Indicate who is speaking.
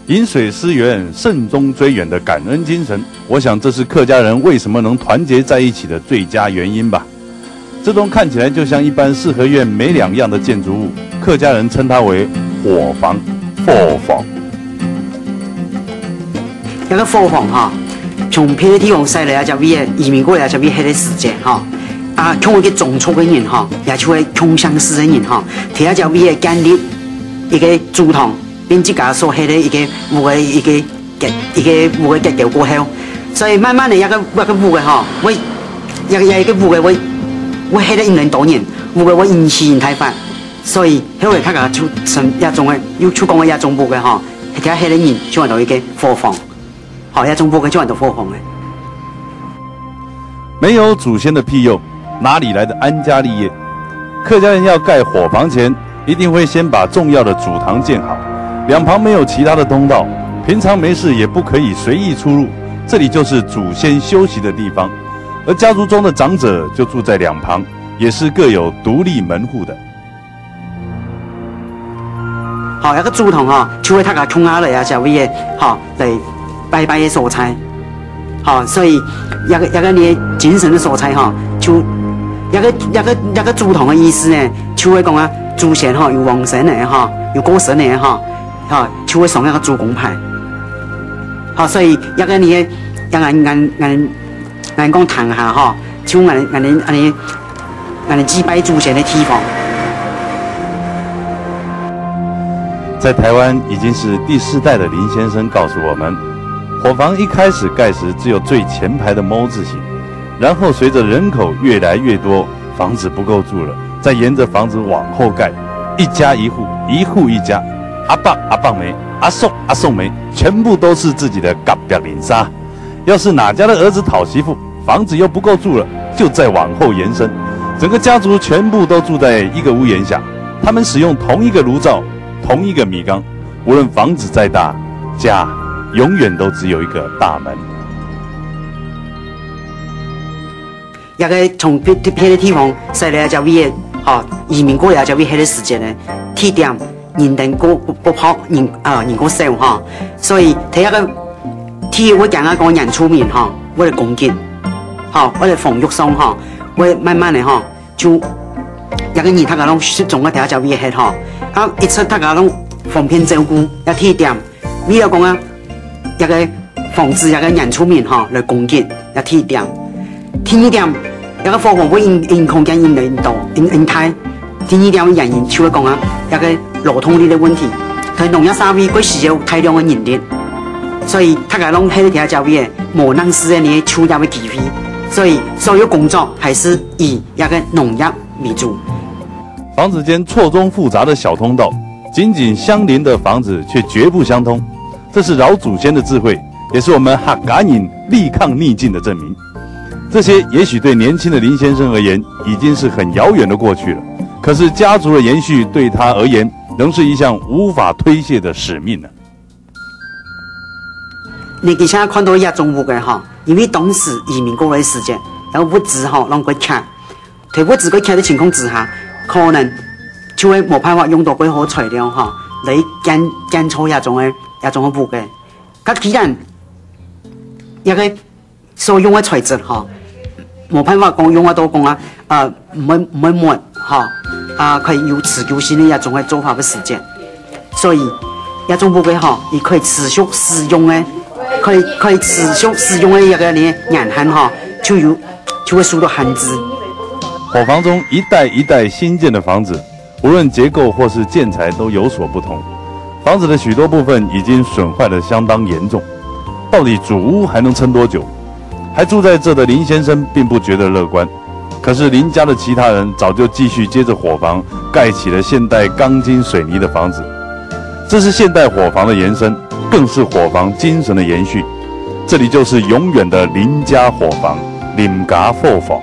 Speaker 1: 饮水思源、慎终追远的感恩精神，我想这是客家人为什么能团结在一起的最佳原因吧。这栋看起来就像一般四合院没两样的建筑物，客家人称它为火房 （火房）。
Speaker 2: 那个火房哈，从别的地方驶来啊，就比移民过来就比迄个时间哈。啊，像一个种族的人哈，也像个穷乡士的人哈，睇下就比建立一个主堂。并自家所迄个一个屋的一个屋的结构过后，所以慢慢的一个屋的吼，我一个屋的我迄个因人多年，屋的我因时因太法，所以迄个他个就成一种的有出讲的一种屋的吼，睇下迄个人就话到一个火房，好一种屋的就话到火房的。
Speaker 1: 没有祖先的庇佑，哪里来的安家立业？客家人要盖火房前，一定会先把重要的主堂建好。两旁没有其他的通道，平常没事也不可以随意出入，这里就是祖先休息的地方。而家族中的长者就住在两旁，也是各有独立门户的。
Speaker 2: 好，一个主堂哈，就会他个穷下来啊，就为好来拜拜的所在。好，所以一个你精神的所在哈，就一个主堂的意思呢，就会讲啊，祖先哈有往生的哈，有过生的哈。好，就会送那个主公牌。好，所以一个你俺讲谈下哈，就俺祭拜祖先的地方。
Speaker 1: 在台湾已经是第4代的林先生告诉我们，火房一开始盖时只有最前排的猫字形，然后随着人口越来越多，房子不够住了，再沿着房子往后盖，一家一户，一户一家。阿爸阿爸没，阿宋没，全部都是自己的隔壁邻居。要是哪家的儿子讨媳妇，房子又不够住了，就再往后延伸，整个家族全部都住在一个屋檐下。他们使用同一个炉灶，同一个米缸，无论房子再大，家永远都只有一个大门。
Speaker 2: 一个从别的地方驶来就为移民过来就为迄个时间呢，地点。人等不跑人过少哈，所以睇一个我讲啊讲人出面哈，为了攻击，好为了防御上哈，我慢慢的哈就一个人他个拢失踪啊，睇下就危险哈，啊一出他个拢方便照顾，一地点，为了讲啊一个防止一个人出面哈来攻击一地点，第二点一个火房会因空间因人多因太。第二点，人员就会讲啊，一个劳动力的问题，佢农业社会佢需要大量的人力，所以他个拢喺呢条教育无能使的你出入的机会，所以所有工作还是以一个农业为主。
Speaker 1: 房子间错综复杂的小通道，紧紧相邻的房子却绝不相通，这是老祖先的智慧，也是我们客家人力抗逆境的证明。这些也许对年轻的林先生而言，已经是很遥远的过去了。可是家族的延续对他而言，仍是一项无法推卸的使命呢。
Speaker 2: 你现在看到一种屋嘅哈，因为当时移民过来的时间，然后物资哈让佢卡，在物资佢卡的情况之下，可能就会冇办法用到几好材料哈，来建造一种嘅屋嘅。咁既然一个所用的材质哈，冇办法讲用得到讲啊，唔会磨哈。可以有持久性的一种的做法的时间，所以一种屋嘅哈，也可以持续使用的，可以持续使用的一个呢年限哈，就会受到限制。
Speaker 1: 火房中一代一代新建的房子，无论结构或是建材都有所不同，房子的许多部分已经损坏得相当严重。到底主屋还能撑多久？还住在这的林先生并不觉得乐观。可是林家的其他人早就继续接着火房盖起了现代钢筋水泥的房子，这是现代火房的延伸，更是火房精神的延续。这里就是永远的林家火房，林家火房。